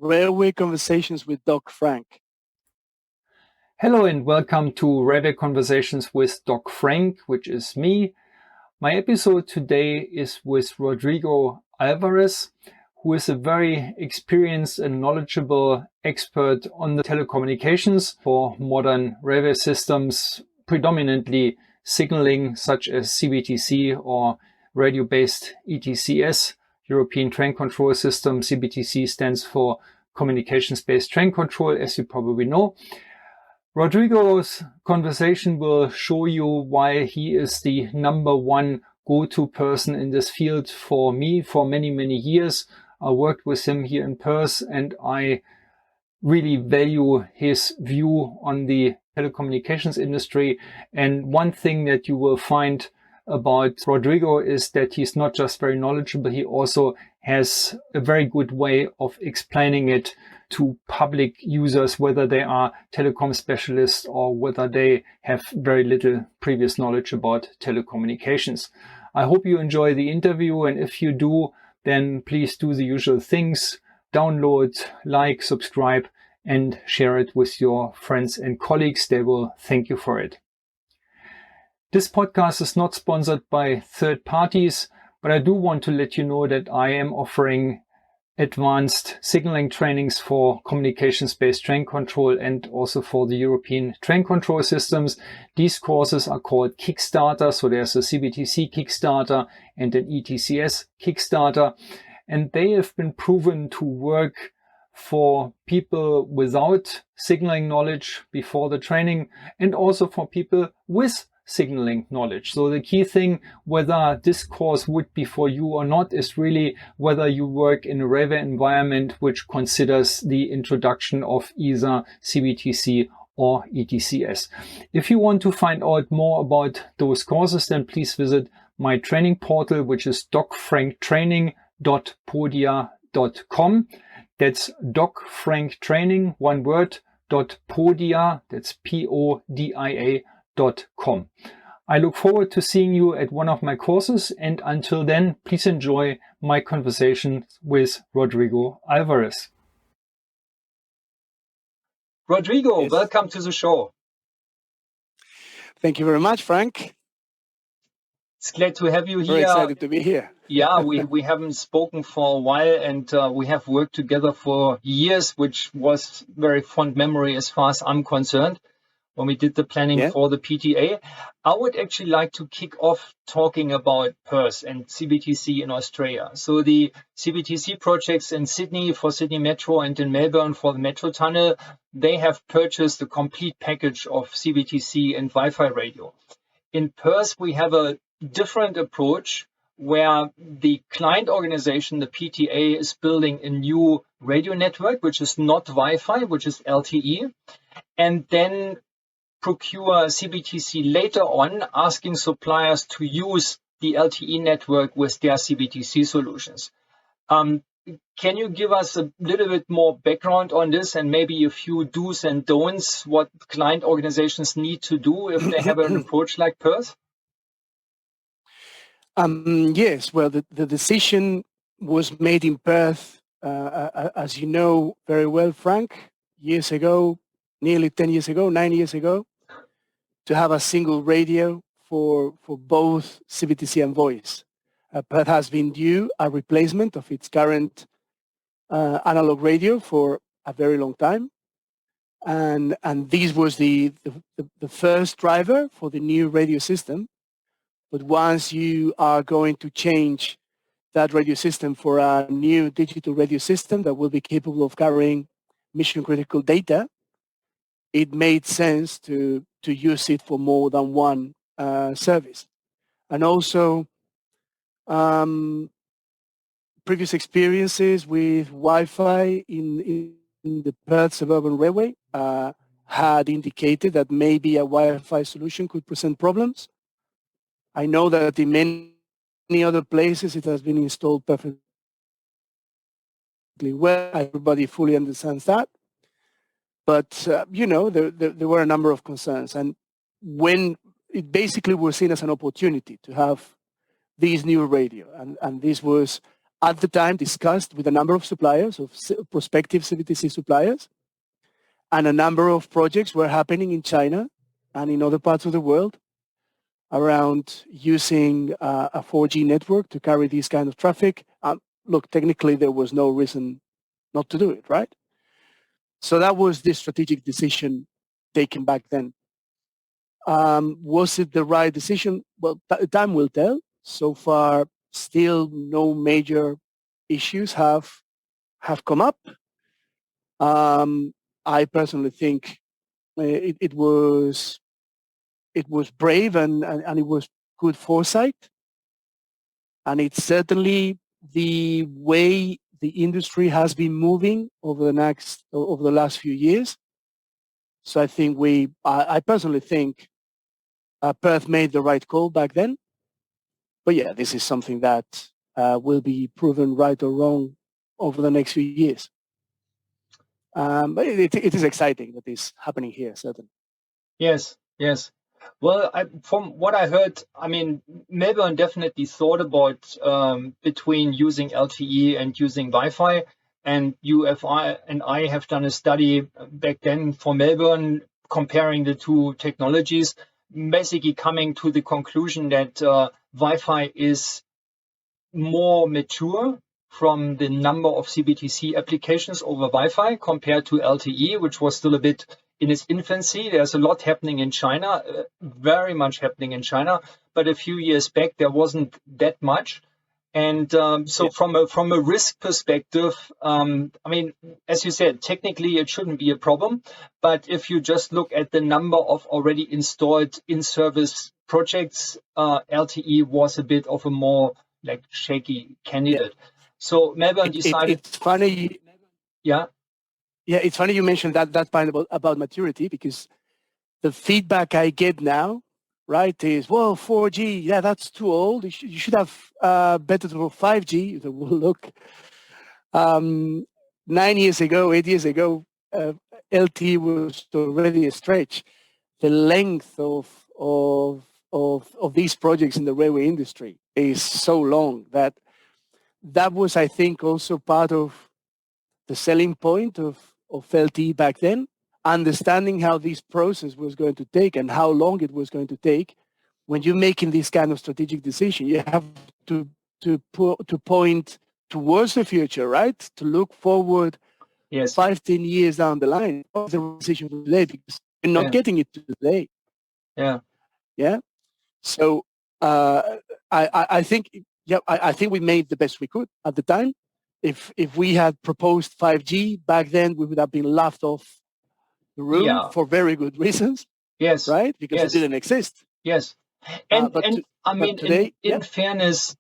Railway Conversations with Doc Frank. Hello and welcome to Railway Conversations with Doc Frank, which is me. My episode today is with Rodrigo Alvarez, who is a very experienced and knowledgeable expert on the telecommunications for modern railway systems, predominantly signaling such as CBTC or radio-based ETCS, European Train Control System. CBTC stands for Communications-Based Train Control, as you probably know. Rodrigo's conversation will show you why he is the number one go-to person in this field for me for many, many years. I worked with him here in Perth and I really value his view on the telecommunications industry. And one thing that you will find about Rodrigo is that he's not just very knowledgeable, he also has a very good way of explaining it to public users, whether they are telecom specialists or whether they have very little previous knowledge about telecommunications. I hope you enjoy the interview, and if you do, then please do the usual things. Download, like, subscribe, and share it with your friends and colleagues. They will thank you for it. This podcast is not sponsored by third parties, but I do want to let you know that I am offering advanced signaling trainings for communications-based train control and also for the European train control systems. These courses are called Kickstarter. So there's a CBTC Kickstarter and an ETCS Kickstarter. And they have been proven to work for people without signaling knowledge before the training and also for people with signaling knowledge. So the key thing, whether this course would be for you or not, is really whether you work in a railway environment which considers the introduction of either CBTC or ETCS. If you want to find out more about those courses, then please visit my training portal, which is docfranktraining.podia.com. That's docfranktraining, one word, .podia, that's PODIA.com. I look forward to seeing you at one of my courses, and until then, please enjoy my conversation with Rodrigo Alvarez. Rodrigo, yes. Welcome to the show. Thank you very much, Frank. It's glad to have you here. Very excited to be here. Yeah, we haven't spoken for a while, and we have worked together for years, which was very fond memory as far as I'm concerned, when we did the planning for the PTA. I would actually like to kick off talking about Perth and CBTC in Australia. So the CBTC projects in Sydney for Sydney Metro and in Melbourne for the Metro Tunnel, they have purchased a complete package of CBTC and Wi-Fi radio. In Perth, we have a different approach where the client organization, the PTA, is building a new radio network, which is not Wi-Fi, which is LTE, and then procure CBTC later on, asking suppliers to use the LTE network with their CBTC solutions. Can you give us a little bit more background on this and maybe a few do's and don'ts, what client organizations need to do if they have an approach like Perth? Yes, well, the decision was made in Perth, as you know very well, Frank, years ago, nearly 10 years ago, 9 years ago, to have a single radio for both CBTC and voice. Perth has been due a replacement of its current analog radio for a very long time. And this was the first driver for the new radio system. But once you are going to change that radio system for a new digital radio system that will be capable of carrying mission-critical data, it made sense to use it for more than one service. And also, previous experiences with Wi-Fi in the Perth Suburban Railway had indicated that maybe a Wi-Fi solution could present problems. I know that in many other places it has been installed perfectly well. Everybody fully understands that. But, there were a number of concerns. And when it basically was seen as an opportunity to have this new radio, and this was at the time discussed with a number of suppliers, of prospective CBTC suppliers, and a number of projects were happening in China and in other parts of the world around using a 4G network to carry this kind of traffic. Look, technically there was no reason not to do it, right? So that was the strategic decision taken back then. Was it the right decision? Well, time will tell. So far, still no major issues have come up. I personally think it was brave and it was good foresight, and it's certainly the way the industry has been moving over the last few years. So I think I personally think Perth made the right call back then. But yeah, this is something that will be proven right or wrong over the next few years. But it is exciting that it's happening here, certainly. Yes, yes. Well, from what I heard, I mean, Melbourne definitely thought about between using LTE and using Wi-Fi. And UFI and I have done a study back then for Melbourne comparing the two technologies, basically coming to the conclusion that Wi-Fi is more mature from the number of CBTC applications over Wi-Fi compared to LTE, which was still a bit in its infancy. There's a lot happening in China, very much happening in China, but a few years back there wasn't that much. And from a risk perspective, I mean, as you said, technically it shouldn't be a problem. But if you just look at the number of already installed in-service projects, LTE was a bit of a more like shaky candidate. Yeah. So Melbourne decided. It's funny. Yeah. Yeah, it's funny you mentioned that point about maturity, because the feedback I get now, right, is, well, 4G, yeah, that's too old. You should have better for 5G. So, well, look, 9 years ago, 8 years ago, LTE was already a stretch. The length of these projects in the railway industry is so long that was, I think, also part of the selling point of LTE back then, understanding how this process was going to take and how long it was going to take. When you're making this kind of strategic decision, you have to point towards the future, right? To look forward, yes, 5-10 years down the line of the decision for today, because we're not getting it today. Yeah. Yeah. So I think, I think we made the best we could at the time. If we had proposed 5G back then, we would have been laughed off the room for very good reasons. Yes. Right? Because it didn't exist. Yes. And I mean, today, in fairness,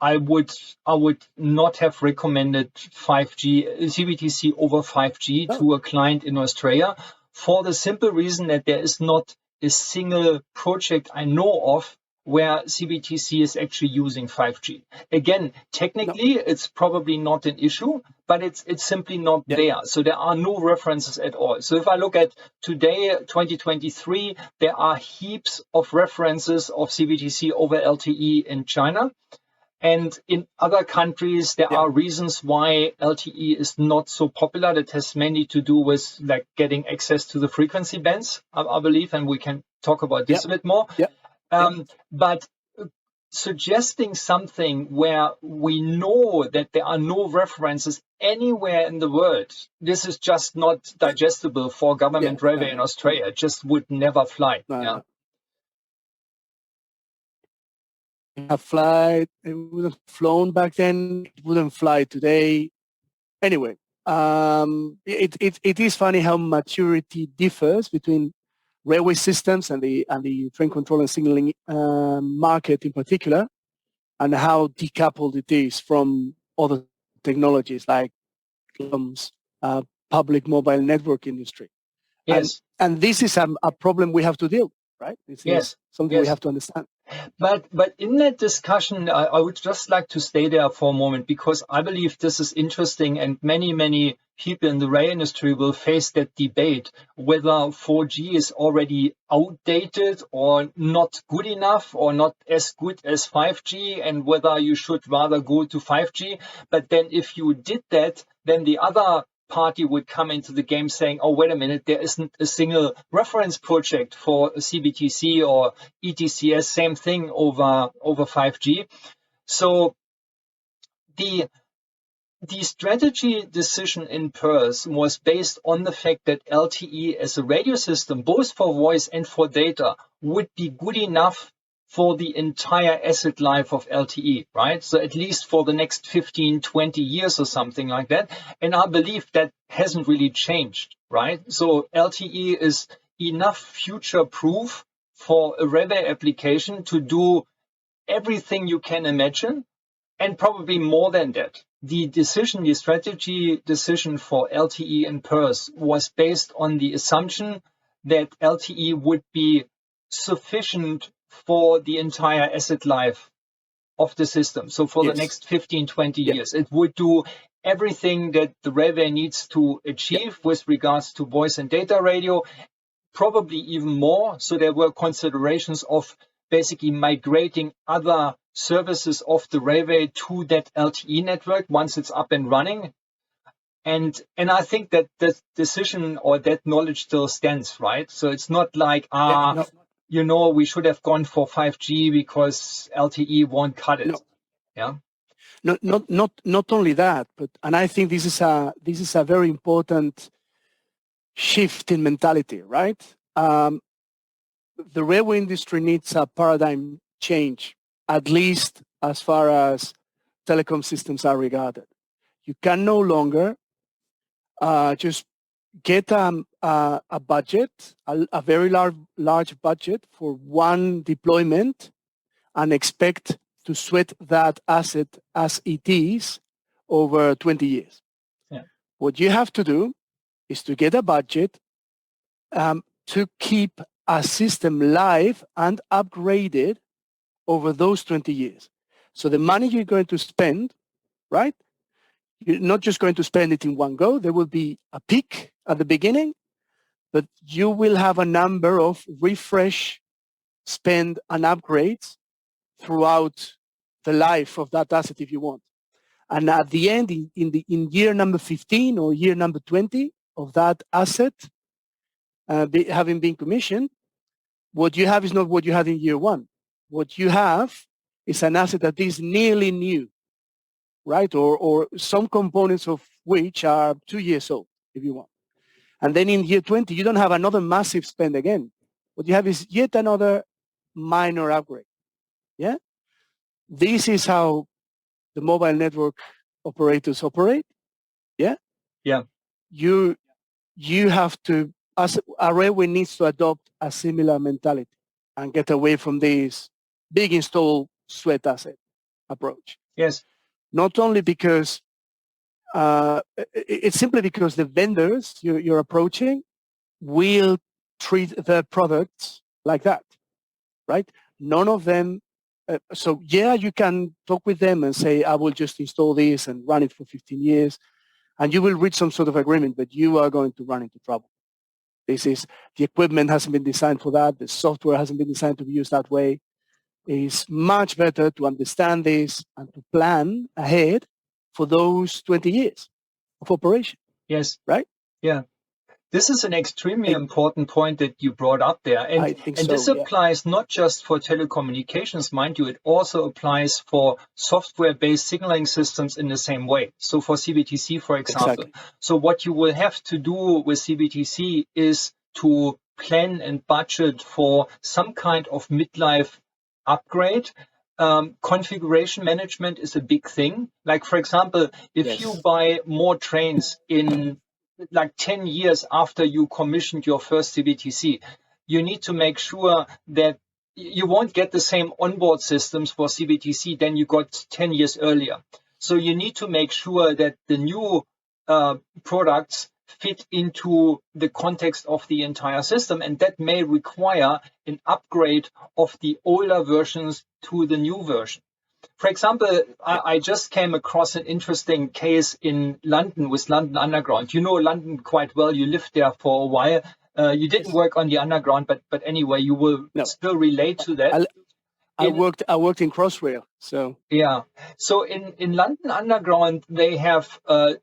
I would not have recommended 5G CBTC over 5G to a client in Australia, for the simple reason that there is not a single project I know of where CBTC is actually using 5G. Again, technically, it's probably not an issue, but it's simply not there. So there are no references at all. So if I look at today, 2023, there are heaps of references of CBTC over LTE in China. And in other countries, there are reasons why LTE is not so popular. That has mainly to do with like getting access to the frequency bands, I believe, and we can talk about this a bit more. But suggesting something where we know that there are no references anywhere in the world, this is just not digestible for government railway in Australia. It just would never fly. It would have flown back then. It wouldn't fly today. Anyway, it is funny how maturity differs between railway systems and the train control and signaling market in particular, and how decoupled it is from other technologies like public mobile network industry. Yes. And this is a problem we have to deal right? This Yes. is something Yes. we have to understand. But in that discussion, I would just like to stay there for a moment, because I believe this is interesting, and many people in the rail industry will face that debate whether 4G is already outdated or not good enough or not as good as 5G, and whether you should rather go to 5G. But then if you did that, then the other party would come into the game saying, oh, wait a minute, there isn't a single reference project for CBTC or ETCS, same thing over 5G. So the strategy decision in Perth was based on the fact that LTE as a radio system, both for voice and for data, would be good enough for the entire asset life of LTE, right? So at least for the next 15, 20 years or something like that. And I believe that hasn't really changed, right? So LTE is enough future proof for a railway application to do everything you can imagine, and probably more than that. The strategy decision for LTE in Perth was based on the assumption that LTE would be sufficient for the entire asset life of the system. So for the next 15, 20 years, it would do everything that the railway needs to achieve with regards to voice and data radio, probably even more. So there were considerations of basically migrating other services of the railway to that LTE network once it's up and running. And I think that that decision or that knowledge still stands, right? So it's not like, we should have gone for 5G because LTE won't cut it. Yeah. Not only that, but I think this is a very important shift in mentality, right? The railway industry needs a paradigm change, at least as far as telecom systems are regarded. You can no longer just get a budget, a very large budget for one deployment, and expect to sweat that asset as it is over 20 years. Yeah. What you have to do is to get a budget to keep a system live and upgraded over those 20 years. So the money you're going to spend, right? You're not just going to spend it in one go. There will be a peak at the beginning, but you will have a number of refresh, spend, and upgrades throughout the life of that asset if you want. And at the end, in year number 15 or year number 20 of that asset having been commissioned, what you have is not what you had in year one. What you have is an asset that is nearly new, right? Or some components of which are 2 years old, if you want. And then in year 20, you don't have another massive spend again. What you have is yet another minor upgrade. Yeah? This is how the mobile network operators operate. Yeah? Yeah. You have to, as a railway needs to adopt a similar mentality and get away from this big install sweat asset approach. Yes. Not only because it's simply because the vendors you're approaching will treat their products like that, right? None of them. So yeah, you can talk with them and say, I will just install this and run it for 15 years, and you will reach some sort of agreement, but you are going to run into trouble. The equipment hasn't been designed for that. The software hasn't been designed to be used that way. It's much better to understand this and to plan ahead for those 20 years of operation. Yes. Right? Yeah. This is an extremely important point that you brought up there. And, I think and so, this applies not just for telecommunications, mind you, it also applies for software-based signaling systems in the same way. So for CBTC, for example. Exactly. So what you will have to do with CBTC is to plan and budget for some kind of midlife upgrade. Configuration management is a big thing. Like, for example, if you buy more trains in like 10 years after you commissioned your first CBTC, you need to make sure that you won't get the same onboard systems for CBTC than you got 10 years earlier. So you need to make sure that the new products fit into the context of the entire system, and that may require an upgrade of the older versions to the new version. For example, I just came across an interesting case in London with London Underground. You know London quite well. You lived there for a while. You didn't work on the Underground, but anyway, you will still relate to that. I worked in Crossrail, so yeah. So in London Underground, they have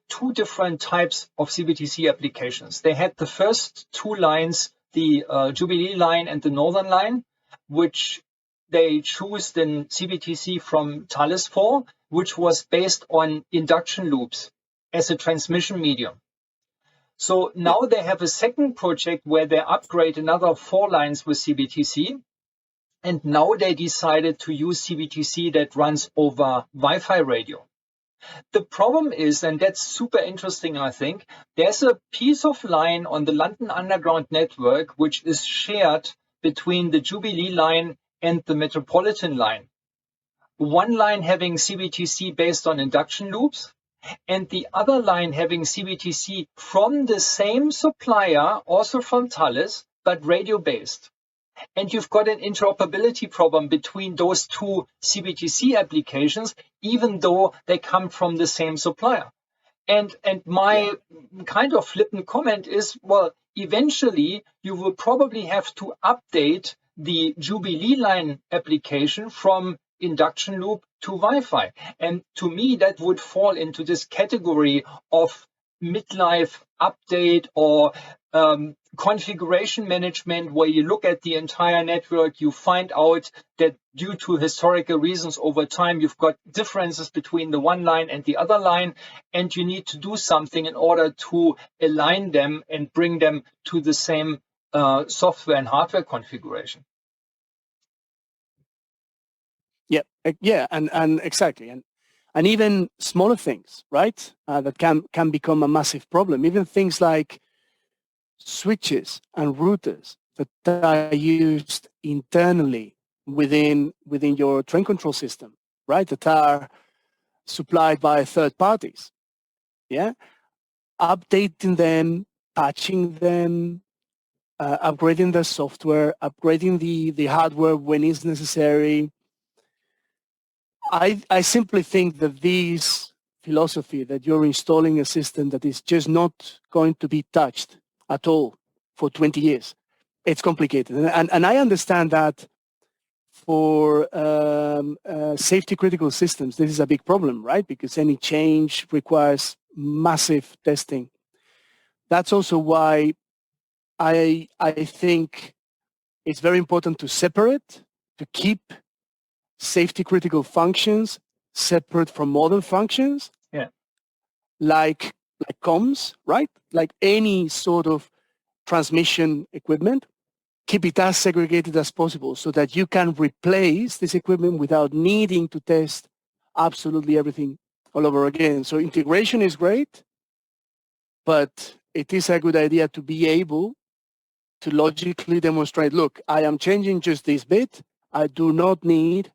two different types of CBTC applications. They had the first two lines, the Jubilee line and the Northern line, which they chose the CBTC from Thales for, which was based on induction loops as a transmission medium. So now they have a second project where they upgrade another 4 lines with CBTC. And now they decided to use CBTC that runs over Wi-Fi radio. The problem is, and that's super interesting, I think, there's a piece of line on the London Underground network which is shared between the Jubilee line and the Metropolitan line. One line having CBTC based on induction loops, and the other line having CBTC from the same supplier, also from Thales, but radio-based. And you've got an interoperability problem between those two CBTC applications, even though they come from the same supplier. And my kind of flippant comment is, well, eventually you will probably have to update the Jubilee line application from induction loop to Wi-Fi. And to me, that would fall into this category of midlife update or configuration management, where you look at the entire network, you find out that due to historical reasons over time, you've got differences between the one line and the other line, and you need to do something in order to align them and bring them to the same software and hardware configuration. Yeah, and exactly, and even smaller things, right? That can become a massive problem. Even things like switches and routers that are used internally within your train control system, right? That are supplied by third parties. Yeah, updating them, patching them, upgrading the software, upgrading the hardware when it's necessary. I simply think that this philosophy that you're installing a system that is just not going to be touched at all for 20 years, it's complicated. And I understand that for safety critical systems, this is a big problem, right? Because any change requires massive testing. That's also why I think it's very important to separate, to keep safety critical functions separate from other functions. Yeah. Like comms, right? Like any sort of transmission equipment, keep it as segregated as possible so that you can replace this equipment without needing to test absolutely everything all over again. So integration is great, but it is a good idea to be able to logically demonstrate, look, I am changing just this bit. I do not need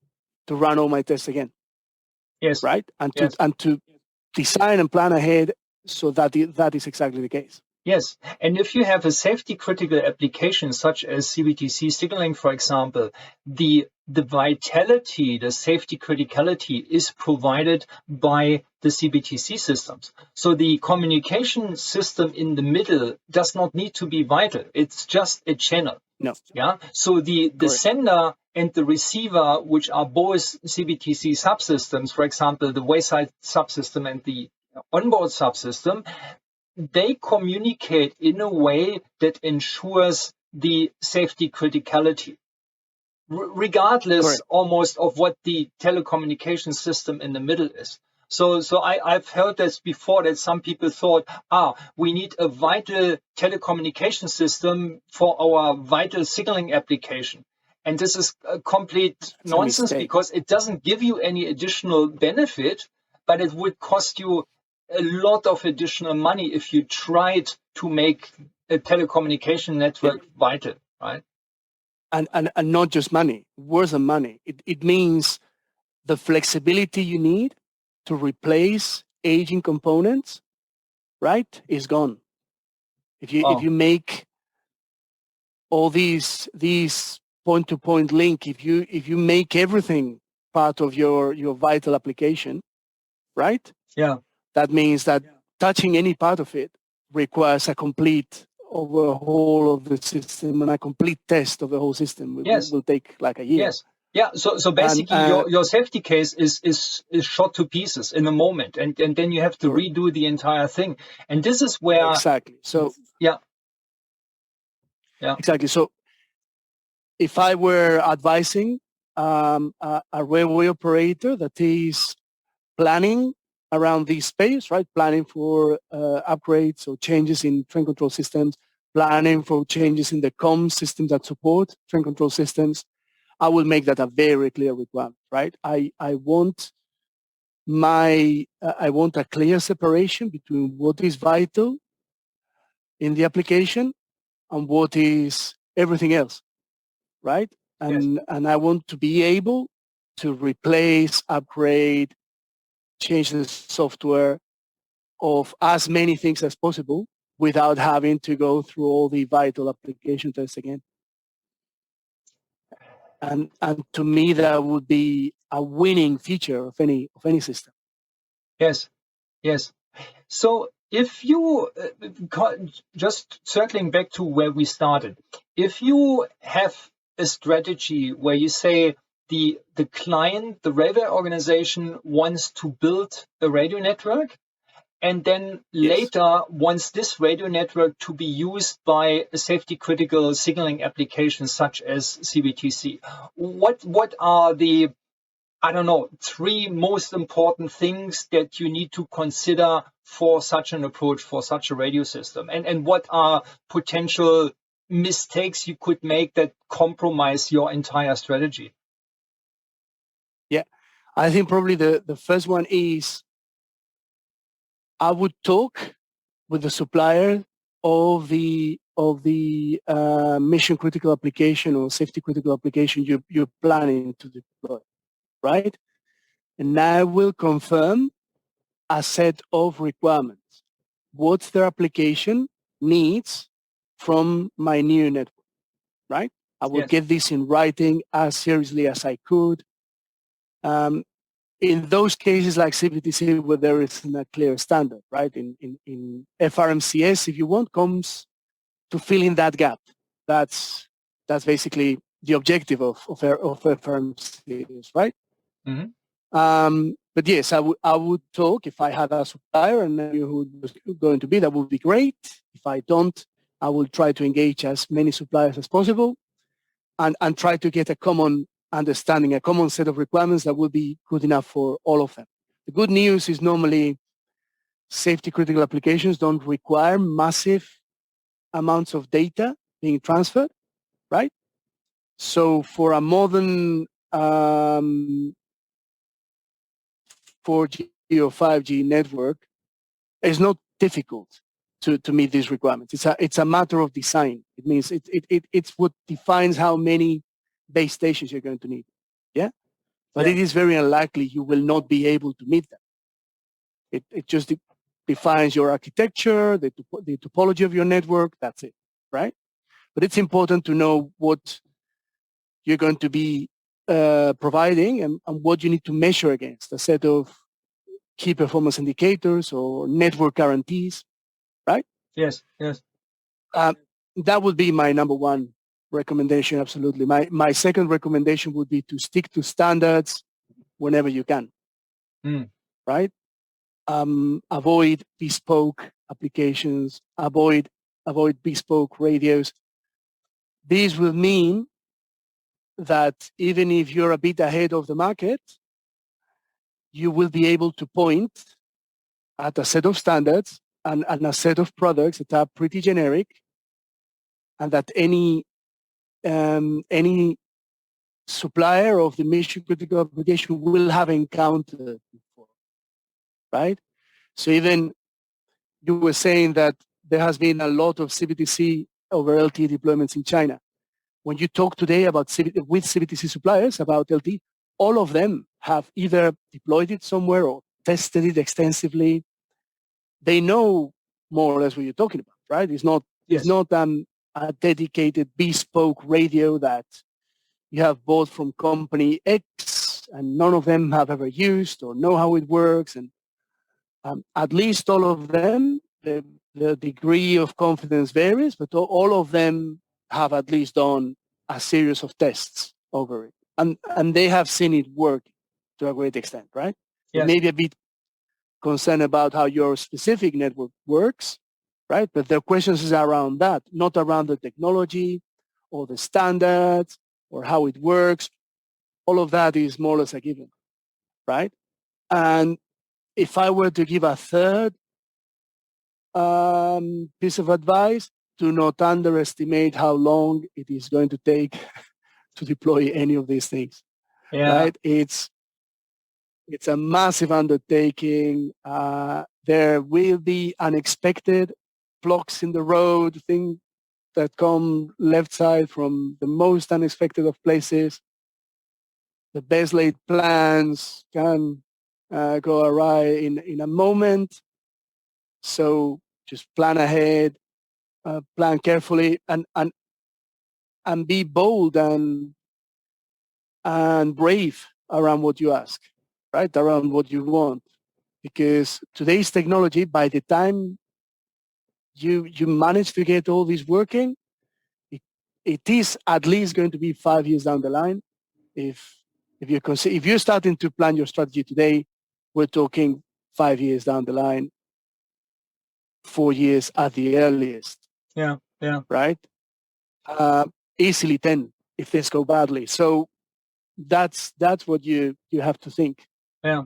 to run all my tests again. Yes. Right? And to design and plan ahead so that that is exactly the case. Yes. And if you have a safety critical application such as CBTC signaling, for example, the vitality, the safety criticality is provided by the CBTC systems. So the communication system in the middle does not need to be vital. It's just a channel. No. Yeah. So the sender and the receiver, which are both CBTC subsystems, for example, the wayside subsystem and the onboard subsystem, they communicate in a way that ensures the safety criticality, regardless almost of what the telecommunication system in the middle is. So I've heard this before, that some people thought, we need a vital telecommunication system for our vital signaling application. And this is a complete nonsense, because it doesn't give you any additional benefit, but it would cost you a lot of additional money if you tried to make a telecommunication network vital, right? And not just money, worse than money. It means the flexibility you need to replace aging components, right, is gone. If you make all these point-to-point link, if you make everything part of your vital application, right? Yeah. That means that touching any part of it requires a complete overhaul of the system and a complete test of the whole system. Will take like a year. Yes. Yeah. So basically, your safety case is shot to pieces in a moment, and then you have to redo the entire thing. And this is where exactly. So yeah. Exactly. So if I were advising a railway operator that is planning around this space, right? Planning for upgrades or changes in train control systems, planning for changes in the comms systems that support train control systems, I will make that a very clear requirement, right? I want a clear separation between what is vital in the application and what is everything else, right? And I want to be able to replace, upgrade, change the software of as many things as possible without having to go through all the vital application tests again. And to me, that would be a winning feature of any system. Yes. So if you just circling back to where we started, if you have a strategy where you say the client, the railway organization wants to build a radio network, and then later wants this radio network to be used by a safety critical signaling application such as CBTC, what are the, I don't know, 3 most important things that you need to consider for such an approach, for such a radio system? And what are potential mistakes you could make that compromise your entire strategy? Yeah, I think probably the first one is I would talk with the supplier of the mission critical application or safety critical application you're planning to deploy, right? And I will confirm a set of requirements. What their application needs from my new network, right? I will get this in writing as seriously as I could. In those cases like CBTC where there isn't a clear standard, right? In FRMCS, if you want, comes to fill in that gap. That's basically the objective of FRMCS, right? Mm-hmm. But yes, I would talk if I had a supplier and I knew who it was going to be. That would be great. If I don't, I will try to engage as many suppliers as possible and try to get a common understanding, a common set of requirements that will be good enough for all of them. The good news is normally safety critical applications don't require massive amounts of data being transferred, right? So for a modern 4G or 5G network, it's not difficult to meet these requirements. It's a matter of design. It means it's what defines how many base stations you're going to need. Yeah, but it is very unlikely you will not be able to meet them. It just defines your architecture, the topology of your network. That's it, right? But it's important to know what you're going to be providing and what you need to measure against, a set of key performance indicators or network guarantees, right? Yes. That would be my number one recommendation, absolutely. My second recommendation would be to stick to standards whenever you can, right? Avoid bespoke applications, avoid bespoke radios. These will mean that even if you're a bit ahead of the market, you will be able to point at a set of standards and a set of products that are pretty generic and that any supplier of the mission critical application will have encountered before, right? So even you were saying that there has been a lot of CBTC over LTE deployments in China. When you talk today about with CBTC suppliers about LTE, all of them have either deployed it somewhere or tested it extensively. They know more or less what you're talking about. right? It's not a dedicated bespoke radio that you have bought from company X and none of them have ever used or know how it works. And at least all of them, the degree of confidence varies, but all of them have at least done a series of tests over it. And they have seen it work to a great extent, right? Yes. Maybe a bit concerned about how your specific network works, right? But their questions is around that, not around the technology or the standards or how it works. All of that is more or less a given, right? And if I were to give a third piece of advice, do not underestimate how long it is going to take to deploy any of these things, right? It's a massive undertaking. There will be unexpected blocks in the road, things that come left side from the most unexpected of places. The best laid plans can go awry in a moment. So just plan ahead, plan carefully, and be bold and brave around what you ask, right? Around what you want. Because today's technology, by the time you manage to get all this working, it is at least going to be 5 years down the line. If you're starting to plan your strategy today, we're talking 5 years down the line, 4 years at the earliest. Yeah. Right? Easily 10 if things go badly. So that's what you have to think. Yeah.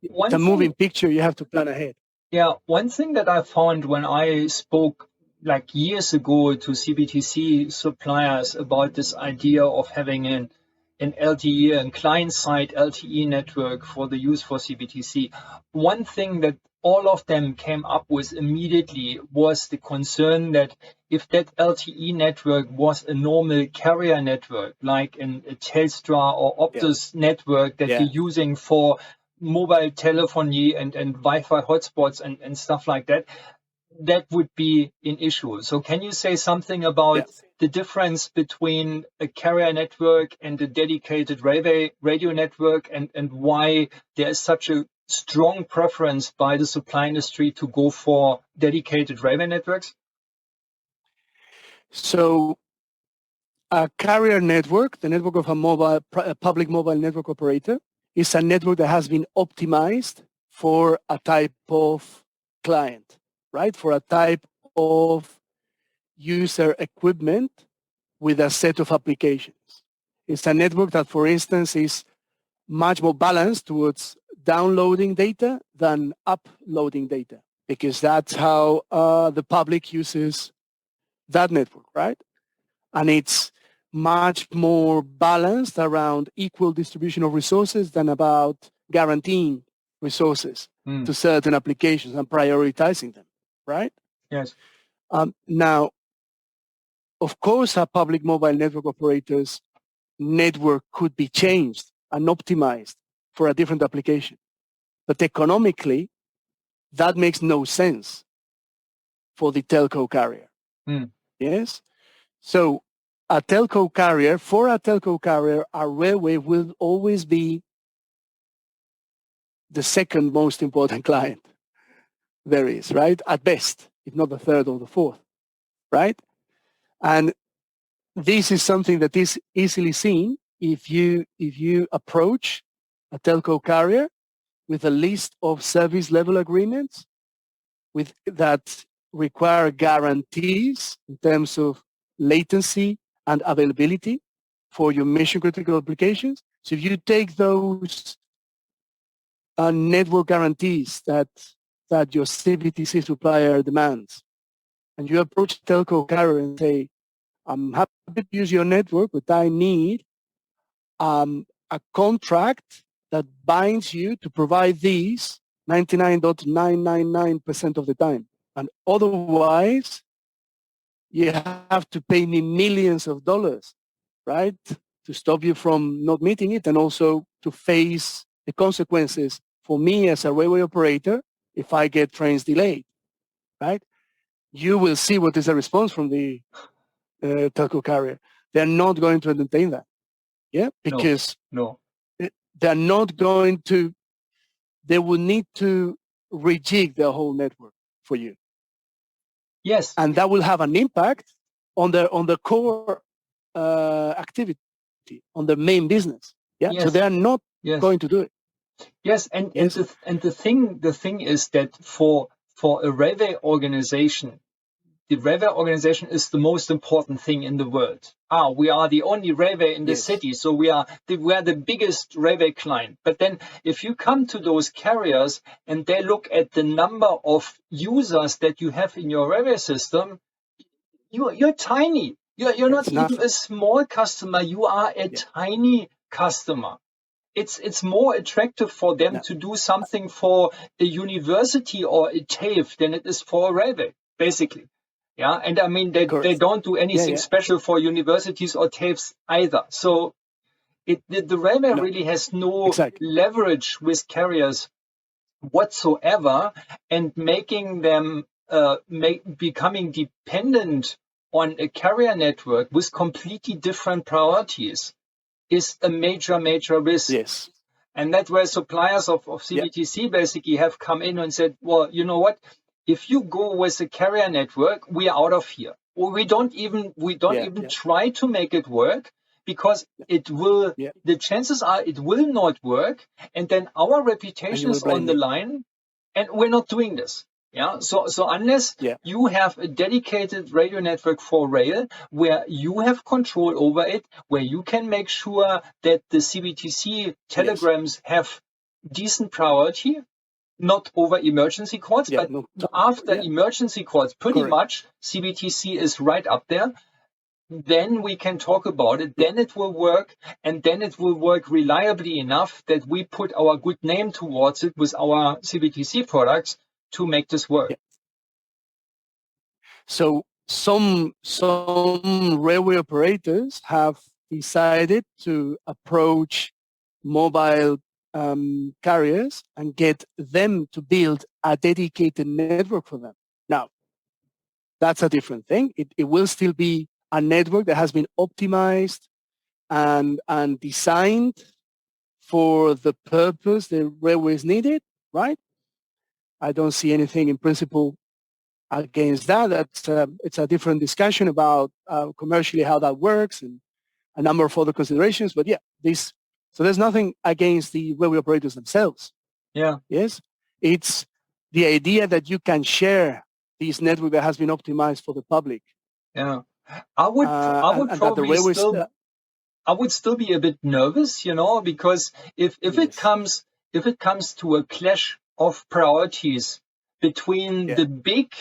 It's a moving picture. You have to plan ahead. Yeah, one thing that I found when I spoke like years ago to CBTC suppliers about this idea of having an LTE and client-side LTE network for the use for CBTC, one thing that all of them came up with immediately was the concern that if that LTE network was a normal carrier network, like a Telstra or Optus network that you're using for mobile telephony and Wi-Fi hotspots and stuff like that, that would be an issue. So can you say something about the difference between a carrier network and a dedicated radio network and why there is such a strong preference by the supply industry to go for dedicated radio networks? So a carrier network, the network of a public mobile network operator, is a network that has been optimized for a type of client, right? For a type of user equipment with a set of applications. It's a network that, for instance, is much more balanced towards downloading data than uploading data, because that's how the public uses that network, right? And it's much more balanced around equal distribution of resources than about guaranteeing resources to certain applications and prioritizing them, right? Yes. Now, of course, a public mobile network operator's network could be changed and optimized for a different application. But economically, that makes no sense for the telco carrier. Yes? So for a telco carrier, a railway will always be the second most important client there is, right? At best, if not the third or the fourth, right? And this is something that is easily seen if you approach a telco carrier with a list of service level agreements that require guarantees in terms of latency and availability for your mission critical applications. So if you take those network guarantees that your CBTC supplier demands, and you approach the telco carrier and say, I'm happy to use your network, but I need a contract that binds you to provide these 99.999% of the time. And otherwise, you have to pay me millions of dollars, right, to stop you from not meeting it, and also to face the consequences for me as a railway operator if I get trains delayed, right? you will see what is the response from the telco carrier. They're not going to entertain that. Yeah, because No. they're not going to. They will need to rejig their whole network for you. Yes. And that will have an impact on the core activity, on the main business. Yeah. Yes. So they are not going to do it. Yes, and the thing is that for a railway organization, the railway organization is the most important thing in the world. We are the only railway in the city, so we are the biggest railway client. But then if you come to those carriers and they look at the number of users that you have in your railway system, you're tiny. You're not even a small customer. You are a tiny customer. It's more attractive for them to do something for a university or a TAFE than it is for a railway, basically. Yeah, and I mean, they don't do anything special for universities or TAFEs either. So the railway really has no leverage with carriers whatsoever, and making them becoming dependent on a carrier network with completely different priorities is a major risk. Yes. And that's where suppliers of CBTC basically have come in and said, well, you know what? If you go with a carrier network, we are out of here. Or we don't even try to make it work, because it will, the chances are it will not work. And then our reputation is on the line, and we're not doing this. Yeah. So unless you have a dedicated radio network for rail, where you have control over it, where you can make sure that the CBTC telegrams have decent priority, not over emergency calls, but after emergency calls, pretty much CBTC is right up there. Then we can talk about it. Then it will work, and then it will work reliably enough that we put our good name towards it with our CBTC products to make this work. So some railway operators have decided to approach mobile carriers and get them to build a dedicated network for them. Now, that's a different thing. It will still be a network that has been optimized and designed for the purpose the railways needed, right? I don't see anything in principle against that. It's a different discussion about commercially how that works and a number of other considerations. But so there's nothing against the railway operators themselves. Yeah. Yes. It's the idea that you can share this network that has been optimized for the public. Yeah. I would probably I would still be a bit nervous, because if it comes to a clash of priorities between the big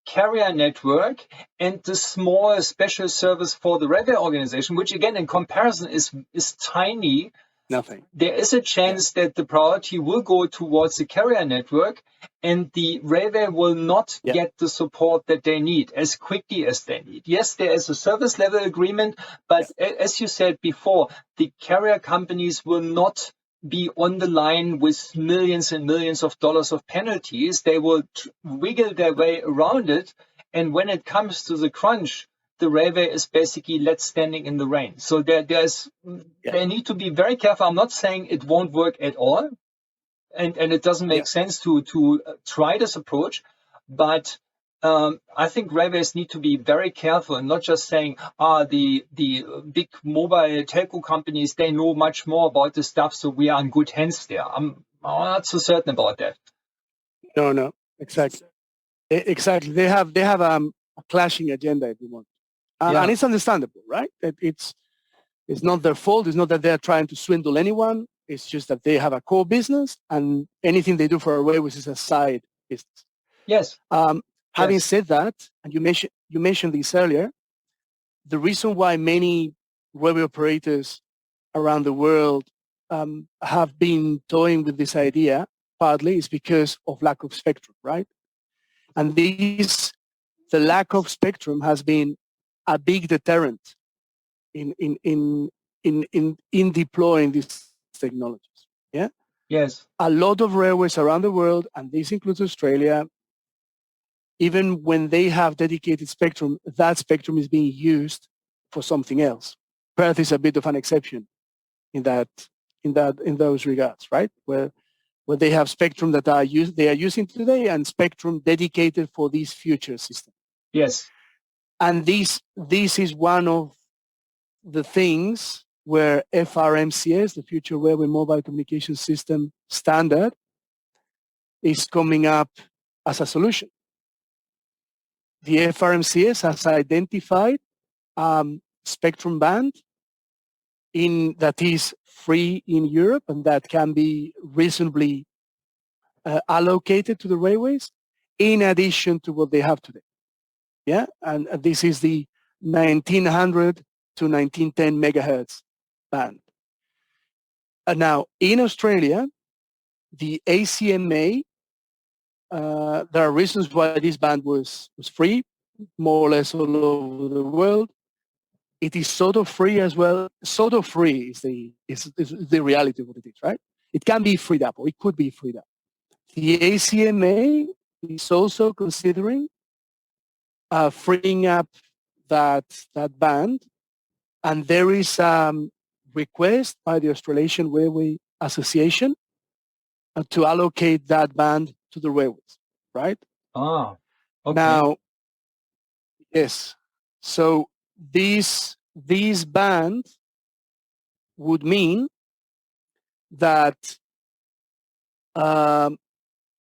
carrier network and the small special service for the railway organization, which again in comparison is tiny, there is a chance that the priority will go towards the carrier network, and the railway will not get the support that they need as quickly as they need. Yes, there is a service level agreement, but as you said before, the carrier companies will not be on the line with millions and millions of dollars of penalties. They will wiggle their way around it. And when it comes to the crunch, the railway is basically left standing in the rain. So they need to be very careful. I'm not saying it won't work at all, and it doesn't make sense to try this approach, but I think railways need to be very careful and not just saying, the big mobile telco companies, they know much more about this stuff, so we are in good hands there. I'm not so certain about that. No, exactly. They have a clashing agenda, if you want. And it's understandable, right? It's not their fault. It's not that they're trying to swindle anyone. It's just that they have a core business, and anything they do for a railways is a side business. Yes. Having said that, and you mentioned this earlier, the reason why many railway operators around the world have been toying with this idea partly is because of lack of spectrum, right? And the lack of spectrum has been a big deterrent in deploying these technologies. Yeah. Yes. A lot of railways around the world, and this includes Australia, even when they have dedicated spectrum, that spectrum is being used for something else. Perth is a bit of an exception in those regards, right? Where they have spectrum that they are using today and spectrum dedicated for these future systems. Yes. And this is one of the things where FRMCS, the Future Railway Mobile Communication System standard, is coming up as a solution. The FRMCS has identified spectrum band that is free in Europe and that can be reasonably allocated to the railways in addition to what they have today. Yeah, and this is the 1900 to 1910 megahertz band. And now in Australia, the ACMA, there are reasons why this band was free, more or less all over the world. It is sort of free as well. Sort of free is the reality of what it is, right? It can be freed up, or it could be freed up. The ACMA is also considering freeing up that band, and there is request by the Australian Railway Association to allocate that band to the railways, right? Ah, okay. Now, yes. So this band would mean that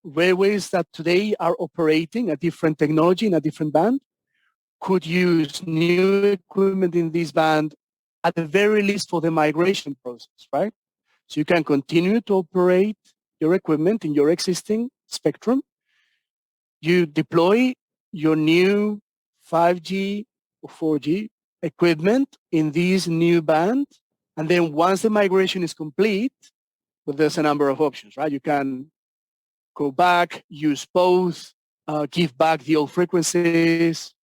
railways that today are operating a different technology in a different band could use new equipment in this band at the very least for the migration process, right? So you can continue to operate your equipment in your existing spectrum. You deploy your new 5G or 4G equipment in this new band. And then once the migration is complete, well, there's a number of options, right? You can go back, use both, give back the old frequencies.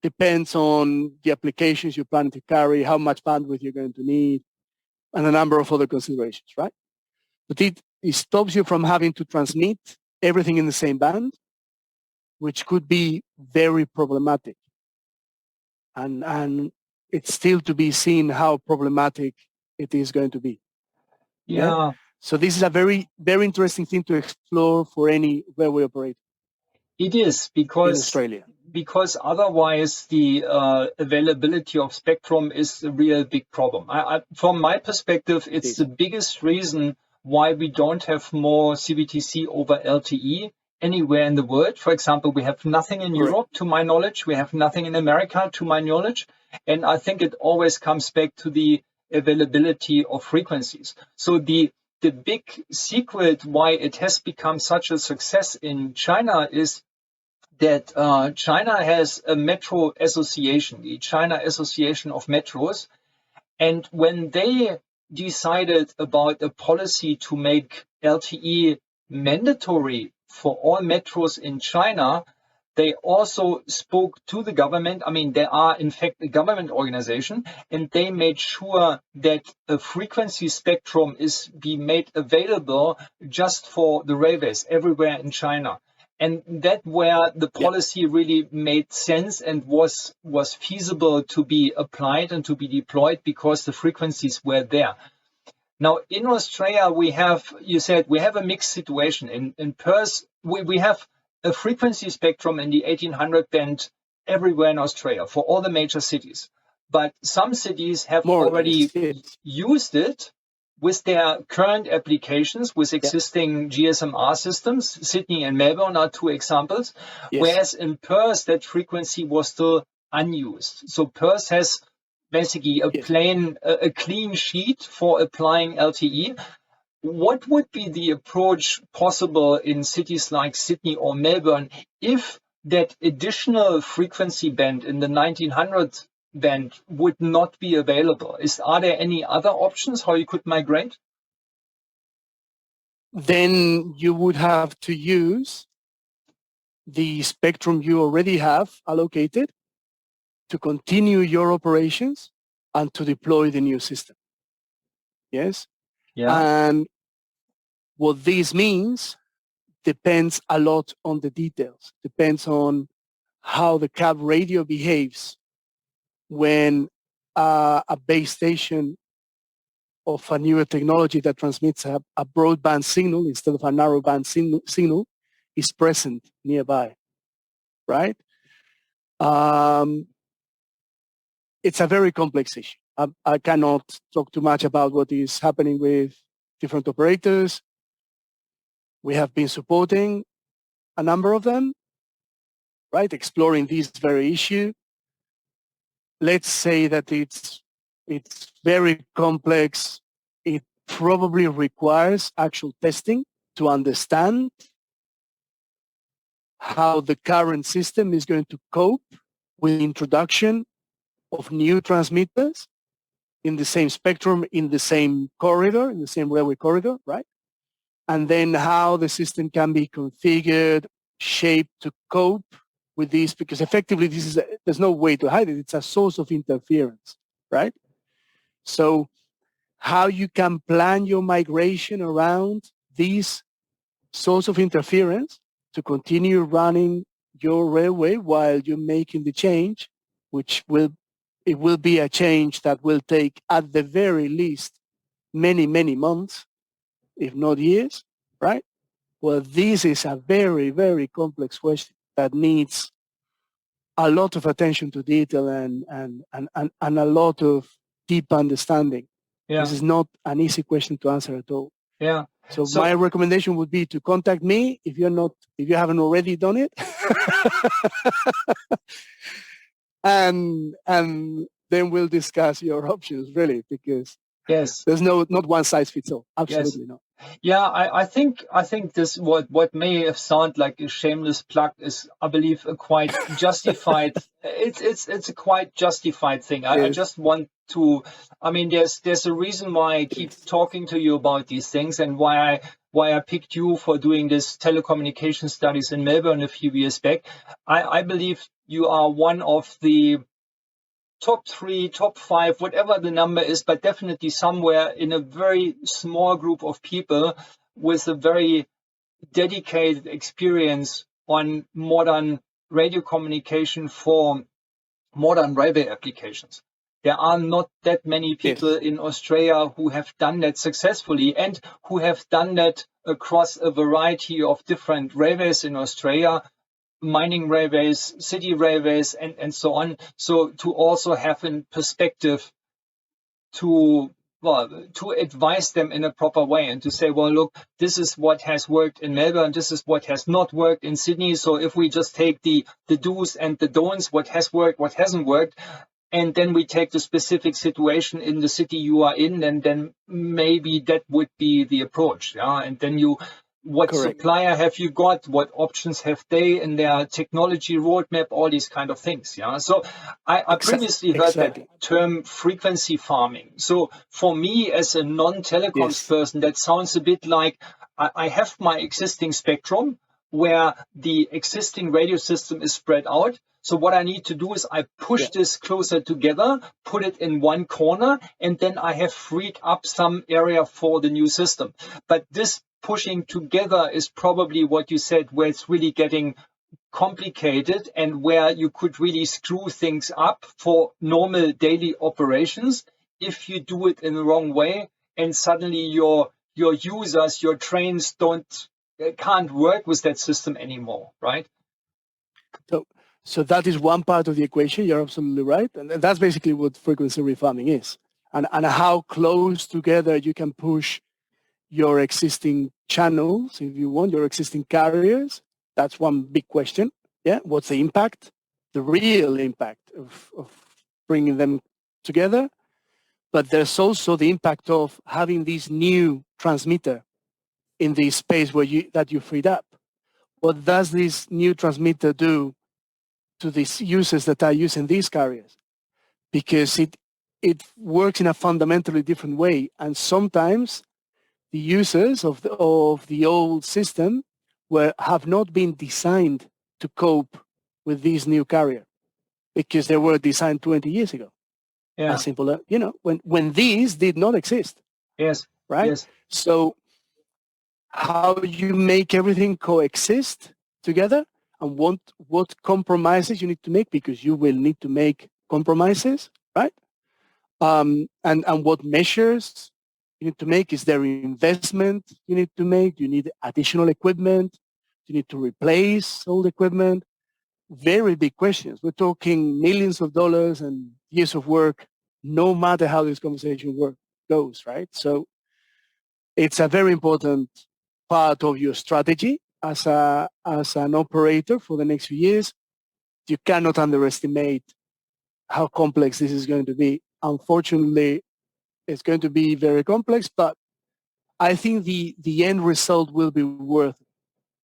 Depends on the applications you plan to carry, how much bandwidth you're going to need, and a number of other considerations, right? But it stops you from having to transmit everything in the same band, which could be very problematic. And it's still to be seen how problematic it is going to be. Yeah. So this is a very, very interesting thing to explore for any railway operator. It is in because Australia. Because otherwise the availability of spectrum is a real big problem. From my perspective, it's the biggest reason why we don't have more CBTC over LTE anywhere in the world. For example, we have nothing in Europe, to my knowledge. We have nothing in America, to my knowledge. And I think it always comes back to the availability of frequencies. So the big secret why it has become such a success in China is that China has a metro association, the China Association of Metros. And when they decided about a policy to make LTE mandatory for all metros in China, they also spoke to the government. I mean, they are in fact a government organization, and they made sure that a frequency spectrum is being made available just for the railways everywhere in China. And that where the policy really made sense and was feasible to be applied and to be deployed because the frequencies were there. Now, in Australia, we have a mixed situation. In Perth, we have a frequency spectrum in the 1800 band everywhere in Australia for all the major cities. But some cities have already used it with their current applications, with existing GSMR systems. Sydney and Melbourne are two examples. Whereas in Perth, that frequency was still unused. So Perth has basically a clean sheet for applying LTE. What would be the approach possible in cities like Sydney or Melbourne if that additional frequency band in the 1900 band would not be available? Are there any other options how you could migrate? Then you would have to use the spectrum you already have allocated to continue your operations and to deploy the new system. Yes? Yeah. And what this means, depends a lot on the details, depends on how the cab radio behaves when a base station of a newer technology that transmits a broadband signal instead of a narrowband signal is present nearby, right? It's a very complex issue. I cannot talk too much about what is happening with different operators. We have been supporting a number of them, right, exploring this very issue. Let's say that it's very complex. It probably requires actual testing to understand how the current system is going to cope with the introduction of new transmitters in the same spectrum, in the same corridor, in the same railway corridor, right? And then how the system can be configured, shaped to cope with this, because effectively there's no way to hide it. It's a source of interference, right? So how you can plan your migration around this source of interference to continue running your railway while you're making the change, which will be a change that will take at the very least many, many months, if not years, right? Well, this is a very, very complex question that needs a lot of attention to detail and a lot of deep understanding. Yeah. This is not an easy question to answer at all. Yeah. So my recommendation would be to contact me if you haven't already done it. and then we'll discuss your options, really, because yes, there's not one size fits all. Absolutely yes. not. Yeah, I think this what may have sounded like a shameless plug is, I believe, a quite justified. It's a quite justified thing. I just want to. I mean, there's a reason why I keep talking to you about these things, and why I picked you for doing this telecommunication studies in Melbourne a few years back. I believe you are one of the top 3, top 5, whatever the number is, but definitely somewhere in a very small group of people with a very dedicated experience on modern radio communication for modern railway applications. There are not that many people in Australia who have done that successfully, and who have done that across a variety of different railways in Australia, mining railways, city railways, and so on. So to also have a perspective to advise them in a proper way, and to say, well, look, this is what has worked in Melbourne, this is what has not worked in Sydney. So if we just take the do's and the don'ts, what has worked, what hasn't worked, and then we take the specific situation in the city you are in, and then maybe that would be the approach. Yeah, and then what Correct. Supplier have you got? What options have they in their technology roadmap? All these kind of things. Yeah. So I previously heard that term frequency farming. So for me, as a non-telecoms person, that sounds a bit like I have my existing spectrum where the existing radio system is spread out. So what I need to do is I push this closer together, put it in one corner, and then I have freed up some area for the new system. But this pushing together is probably what you said, where it's really getting complicated, and where you could really screw things up for normal daily operations if you do it in the wrong way, and suddenly your users, your trains can't work with that system anymore, right? So that is one part of the equation. You're absolutely right. And that's basically what frequency refarming is. And how close together you can push your existing channels, if you want, your existing carriers. That's one big question. Yeah. What's the impact? The real impact of bringing them together. But there's also the impact of having this new transmitter in the space that you freed up. What does this new transmitter do to these users that are using these carriers? Because it works in a fundamentally different way, and sometimes the users of the old system have not been designed to cope with this new carrier, because they were designed 20 years ago. Yeah. As simple as, when these did not exist. Yes. Right. Yes. So how you make everything coexist together, and what compromises you need to make, because you will need to make compromises, right? And what measures you need to make. Is there investment you need to make? Do you need additional equipment? Do you need to replace old equipment? Very big questions. We're talking millions of dollars and years of work, no matter how this conversation goes, right? So it's a very important part of your strategy as an operator for the next few years. You cannot underestimate how complex this is going to be. Unfortunately, it's going to be very complex, but I think the end result will be worth it,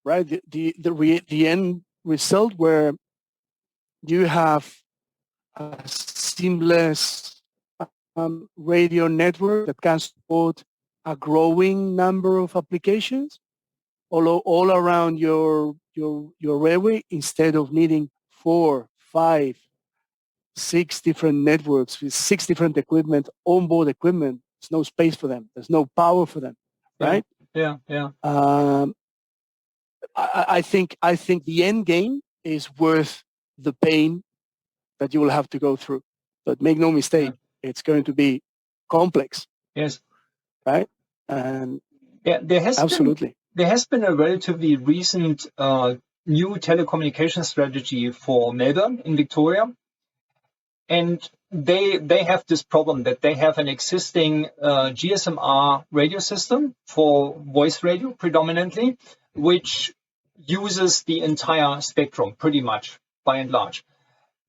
right? The end result where you have a seamless radio network that can support a growing number of applications all around your railway, instead of needing 4, 5, 6 different networks with 6 different equipment, onboard equipment. There's no space for them. There's no power for them, right? Yeah. I think the end game is worth the pain that you will have to go through. But make no mistake, it's going to be complex. Yes. Right? And there has been a relatively recent new telecommunication strategy for Melbourne in Victoria. And they have this problem that they have an existing GSMR radio system for voice radio predominantly, which uses the entire spectrum pretty much by and large.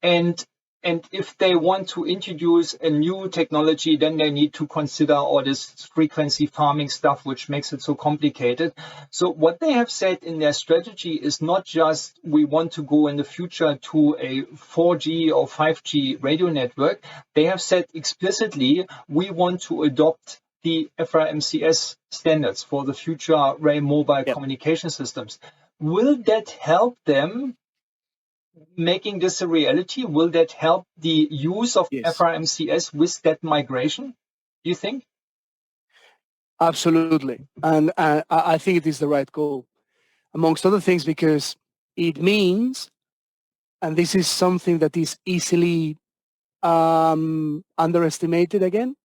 And if they want to introduce a new technology, then they need to consider all this frequency farming stuff, which makes it so complicated. So what they have said in their strategy is not just we want to go in the future to a 4G or 5G radio network. They have said explicitly, we want to adopt the FRMCS standards for the future rail mobile communication systems. Will that help them making this a reality? Will that help the use of FRMCS with that migration, do you think? Absolutely. And I think it is the right call, amongst other things, because it means, and this is something that is easily underestimated again.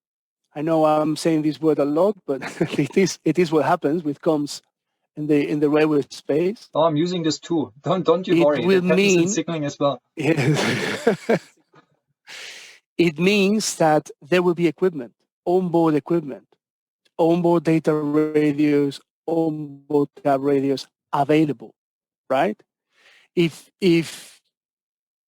I know I'm saying this word a lot, but it is what happens with comms in the railway space. Oh, I'm using this too. Don't you worry. It happens in signaling as well. Yes. It means that there will be equipment, onboard data radios, onboard cab radios available, right? If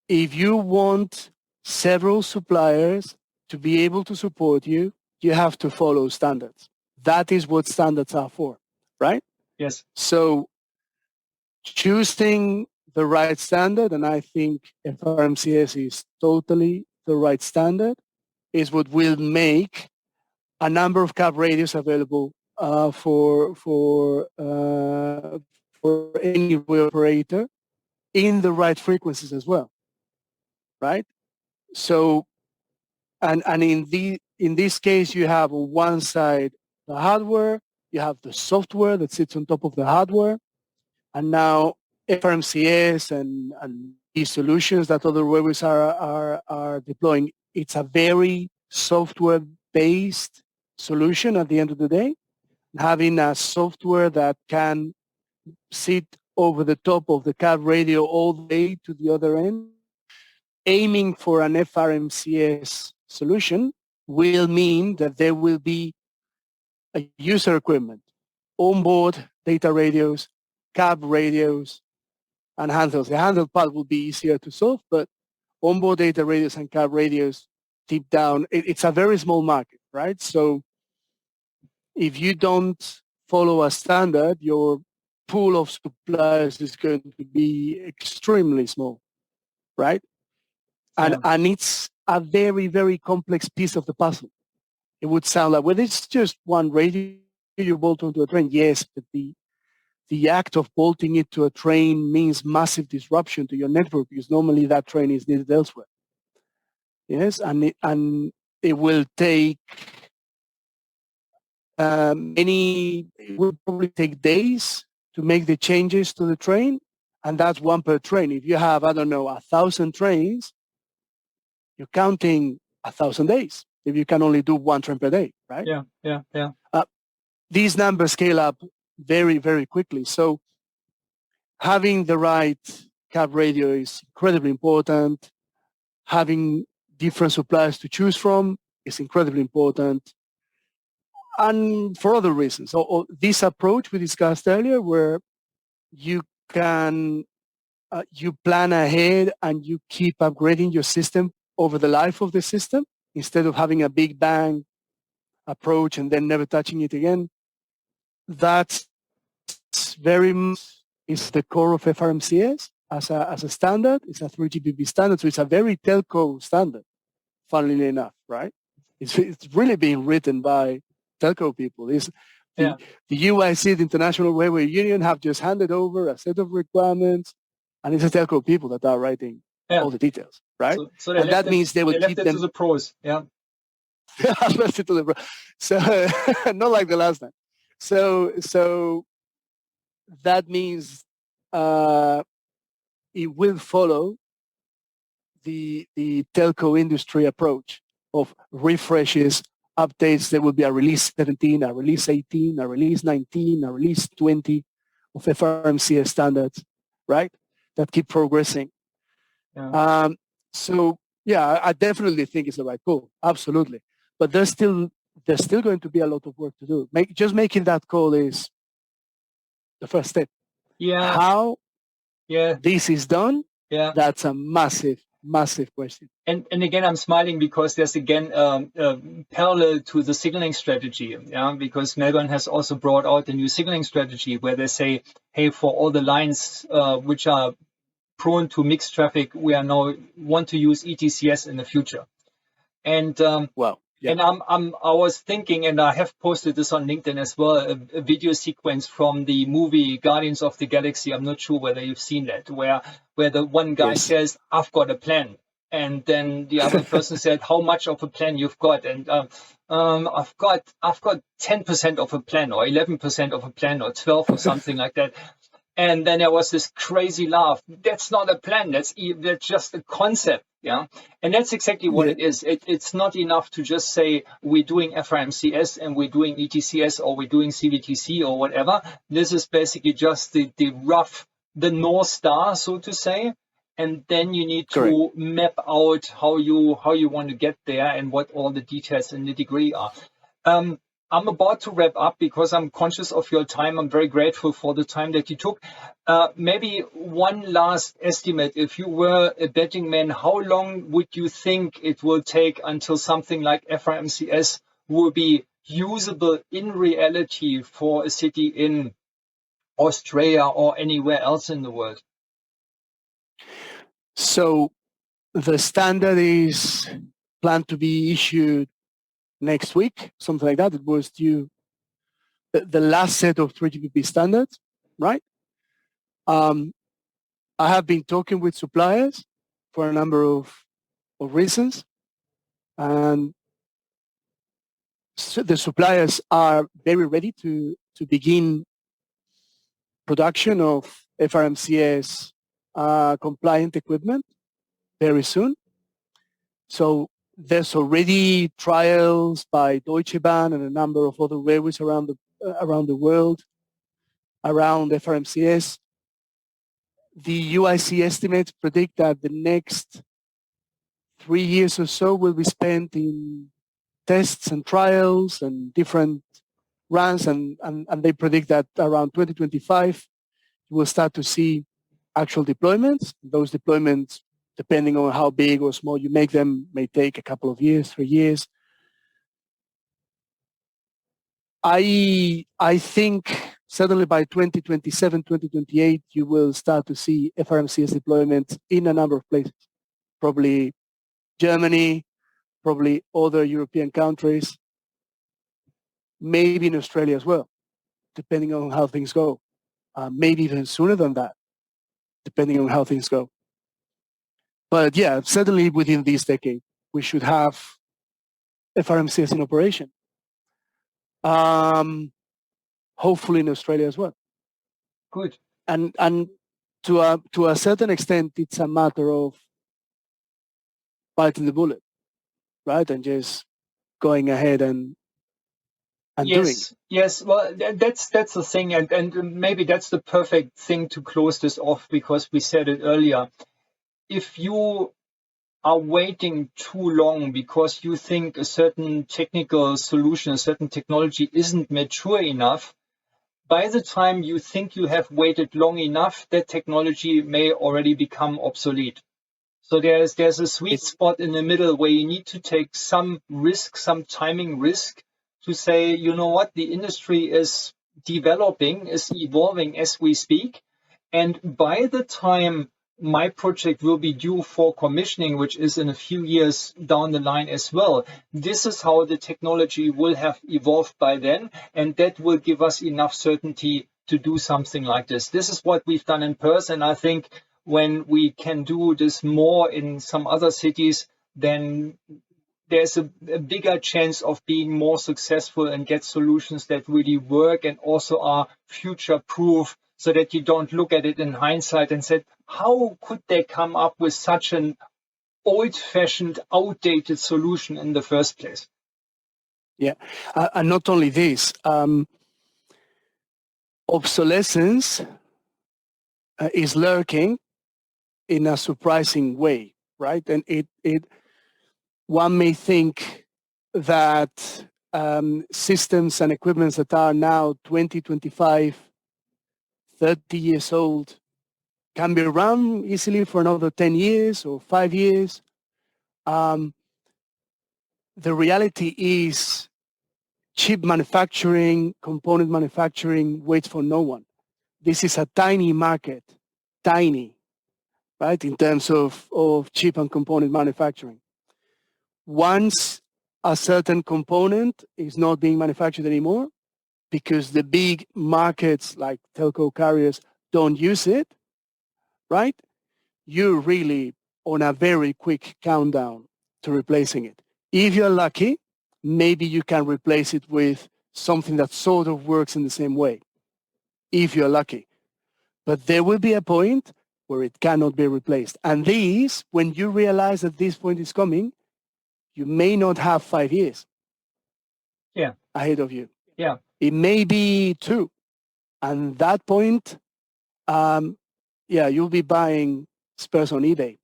you want several suppliers to be able to support you, you have to follow standards. That is what standards are for, right? Yes. So choosing the right standard, and I think FRMCS is totally the right standard, is what will make a number of cab radios available for any rail operator in the right frequencies as well, right? So, and in this case, you have on one side the hardware, you have the software that sits on top of the hardware, and now FRMCS and these solutions that other railways are deploying, it's a very software-based solution at the end of the day. Having a software that can sit over the top of the cab radio all the way to the other end, aiming for an FRMCS solution will mean that there will be a user equipment, onboard data radios, cab radios, and handhelds. The handheld part will be easier to solve, but onboard data radios and cab radios, deep down, it's a very small market, right? So if you don't follow a standard, your pool of suppliers is going to be extremely small, right? And it's a very, very complex piece of the puzzle. It would sound like, well, it's just one radio you bolt onto a train. Yes, but the act of bolting it to a train means massive disruption to your network, because normally that train is needed elsewhere. Yes, and it will take it will probably take days to make the changes to the train, and that's one per train. If you have, 1,000 trains, you're counting 1,000 days if you can only do one train per day, right? Yeah. These numbers scale up very, very quickly. So having the right cab radio is incredibly important. Having different suppliers to choose from is incredibly important. And for other reasons. So this approach we discussed earlier, where you can you plan ahead and you keep upgrading your system over the life of the system instead of having a big bang approach and then never touching it again. That's very much is the core of FRMCS as a standard. It's a 3GPP standard, so it's a very telco standard, funnily enough, right? It's really being written by telco people. The UIC, the International Railway Union, have just handed over a set of requirements, and it's the telco people that are writing all the details, right? So and that means they will keep them to the pros, yeah. left it to the pros. So not like the last time. So that means it will follow the telco industry approach of refreshes, updates. There will be a release 17, a release 18, a release 19, a release 20 of FRMCS standards, right? That keep progressing. Yeah. So yeah, I definitely think it's the right call. Absolutely. But there's still going to be a lot of work to do. Just making that call is the first step. Yeah. How this is done, that's a massive question. And again, I'm smiling because there's again parallel to the signaling strategy, because Melbourne has also brought out a new signaling strategy where they say, hey, for all the lines which are prone to mixed traffic, we are now want to use ETCS in the future. And and I was thinking, and I have posted this on LinkedIn as well, a video sequence from the movie Guardians of the Galaxy. I'm not sure whether you've seen that, where the one guy says, "I've got a plan," and then the other person said, "How much of a plan you've got?" And I've got 10% of a plan, or 11% of a plan, or 12, or something like that. And then there was this crazy laugh. That's not a plan. That's just a concept. Yeah. And that's exactly what it is. It's not enough to just say we're doing FRMCS and we're doing ETCS or we're doing CBTC or whatever. This is basically just the North Star, so to say. And then you need to map out how you want to get there and what all the details and nitty-gritty are. I'm about to wrap up because I'm conscious of your time. I'm very grateful for the time that you took. Maybe one last estimate. If you were a betting man, how long would you think it will take until something like FRMCS will be usable in reality for a city in Australia or anywhere else in the world? So the standard is planned to be issued next week, something like that. It was due the last set of 3GPP standards, right? I have been talking with suppliers for a number of reasons, and so the suppliers are very ready to begin production of FRMCS compliant equipment very soon. So there's already trials by Deutsche Bahn and a number of other railways around the world around FRMCS. The UIC estimates predict that the next 3 years or so will be spent in tests and trials and different runs, and they predict that around 2025 you will start to see actual deployments. Those deployments, depending on how big or small you make them, may take a couple of years, 3 years. I think certainly by 2027, 2028, you will start to see FRMCS deployments in a number of places, probably Germany, probably other European countries, maybe in Australia as well, depending on how things go. Maybe even sooner than that, depending on how things go. But yeah, certainly within this decade, we should have FRMCS in operation. hopefully in Australia as well. Good. And to a certain extent, it's a matter of biting the bullet, right? And just going ahead and doing. Yes. Well, that's the thing, and maybe that's the perfect thing to close this off, because we said it earlier. If you are waiting too long because you think a certain technical solution, a certain technology isn't mature enough, by the time you think you have waited long enough, that technology may already become obsolete. So there's a sweet spot in the middle where you need to take some risk, some timing risk, to say, you know what, the industry is developing, is evolving as we speak. And by the time my project will be due for commissioning, which is in a few years down the line as well, this is how the technology will have evolved by then. And that will give us enough certainty to do something like this. This is what we've done in Perth. And I think when we can do this more in some other cities, then there's a bigger chance of being more successful and get solutions that really work and also are future proof, so that you don't look at it in hindsight and say, how could they come up with such an old-fashioned, outdated solution in the first place? Yeah, and not only this, obsolescence is lurking in a surprising way, right? And one may think that systems and equipments that are now 20, 25, 30 years old can be run easily for another 10 years or 5 years. The reality is chip manufacturing, component manufacturing waits for no one. This is a tiny market, tiny, right, in terms of chip and component manufacturing. Once a certain component is not being manufactured anymore because the big markets like telco carriers don't use it, right? You're really on a very quick countdown to replacing it. If you're lucky, maybe you can replace it with something that sort of works in the same way, if you're lucky. But there will be a point where it cannot be replaced. And this, when you realize that this point is coming, you may not have 5 years ahead of you. Yeah. It may be 2. And that point, you'll be buying spares on eBay.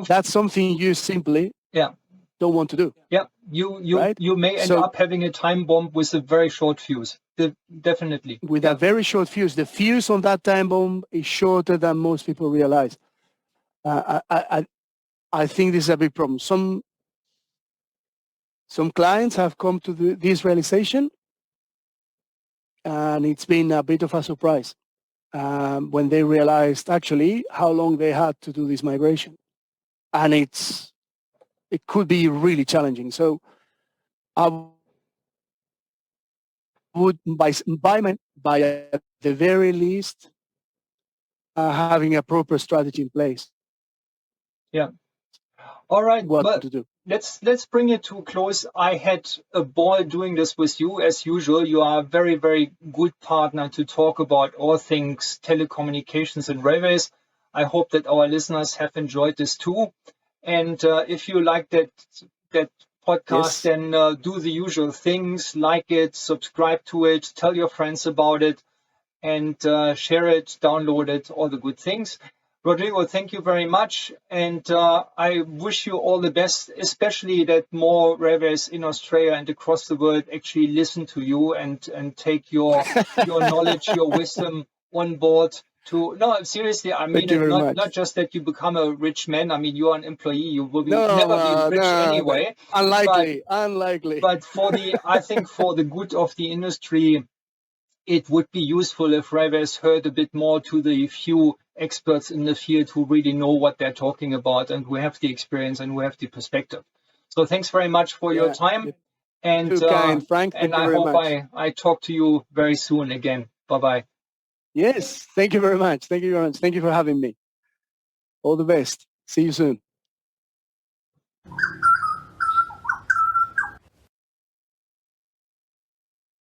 That's something you simply don't want to do. Yeah, you may end up having a time bomb with a very short fuse. Definitely. With a very short fuse. The fuse on that time bomb is shorter than most people realize. I think this is a big problem. Some clients have come to this realization, and it's been a bit of a surprise when they realized actually how long they had to do this migration. And it could be really challenging. So I would, by at the very least, having a proper strategy in place. Yeah. All right. What to do. Let's bring it to a close. I had a ball doing this with you as usual. You are a very, very good partner to talk about all things telecommunications and railways. I hope that our listeners have enjoyed this too. And if you like that podcast, then do the usual things, like it, subscribe to it, tell your friends about it, and share it, download it, all the good things. Rodrigo, thank you very much. And I wish you all the best, especially that more railways in Australia and across the world actually listen to you and take your knowledge, your wisdom on board. No, seriously, I mean, not just that you become a rich man. I mean, you are an employee. You will never be rich anyway. Unlikely. But I think for the good of the industry, it would be useful if railways heard a bit more to the few experts in the field who really know what they're talking about and who have the experience and who have the perspective. So thanks very much for your time. And too kind, Frank. And I hope I talk to you very soon again. Bye-bye. Yes, thank you very much. Thank you very much. Thank you for having me. All the best. See you soon.